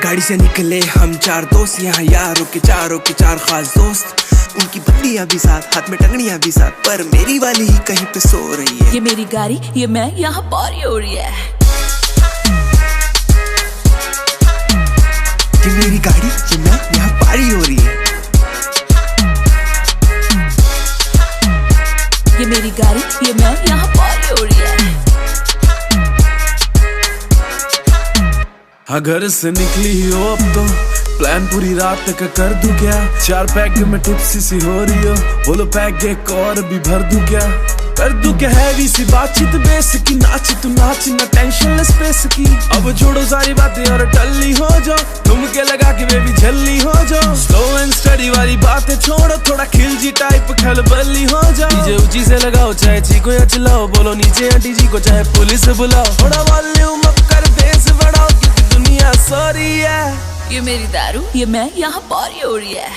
गाड़ी से निकले हम चार दोस्त, यहाँ यारों के चार खास दोस्त। उनकी बंदियां भी साथ, हाथ में टंगड़ियां भी साथ, पर मेरी वाली ही कहीं पे सो रही है। ये मेरी गाड़ी, ये मैं, यहाँ पारी हो रही है। ये मेरी गाड़ी, ये मैं, यहाँ पारी हो रही है। ये मेरी गाड़ी, ये मैं, यहाँ पारी हो रही है। हाँ घर से निकली हो अब तो, प्लान पूरी रात का कर दूं क्या? 4 पैक में टिप्सी सी हो रही हो, बोलो पैक एक और भी भर दूं क्या? कर दूं क्या हैवी सी बातचीत बेस की, नाच तू नाच ना टेंशन ले स्पेस की। अब छोड़ो सारी बातें और टल्ली हो जाओ, तुम के लगा के बेबी झल्ली हो जाओ। स्लो एंड स्टडी वाली बातें छोड़ो, थोड़ा खिलजी टाइप खलबली हो जाओ। डीजे ऊंची से लगाओ, चाहे चीको या चिल्लाओ, बोलो नीचे आंटी जी को चाहे पुलिस बुलाओ। थोड़ा वॉल्यूम अप कर बेस बढ़ाओ, क्योंकि दुनिया सॉरी है। ये मेरी दारू, ये मैं, यहाँ पारी हो रही है।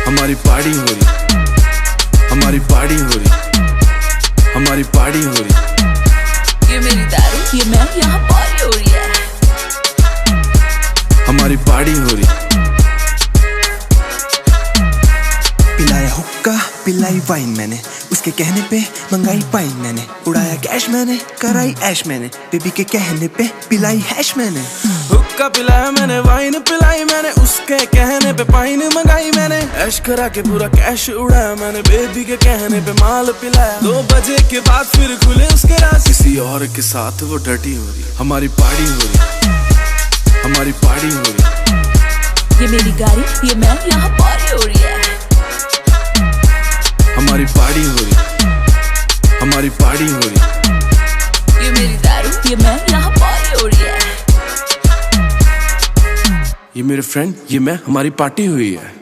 हमारी पार्टी हो रही, हमारी पार्टी हो रही, हमारी पार्टी हो रही। ये मेरी दारू, ये मैं, यहाँ पारी हो रही है। हमारी पार्टी हो रही। पिलाया हुक्का, पिलाई वाइन मैंने, उसके कहने पे मंगाई पाइन मैंने, उड़ाया कैश मैंने, कराई ऐश मैंने, बेबी के कहने पे पिलाई हैश मैंने। हुक्का पिलाया मैंने, वाइन पिलाई मैंने, उसके कहने पे पाइन मंगाई मैंने, ऐश करा के पूरा कैश उड़ाया मैंने, बेबी के कहने पे माल पिलाया। 2 बजे के बाद फिर खुले उसके राज, किसी और के साथ वो डटी हो रही। हमारी पार्टी हो रही, हमारी पार्टी हो रही। ये मेरी गाड़ी, ये मैं, यहाँ पारी हो रही है। हमारी पार्टी हो रही, हमारी पार्टी हो रही। ये मेरी दारू, ये मैं, यहाँ पारी हो रही है। ये मेरे फ्रेंड, ये मैं, हमारी पार्टी हुई है।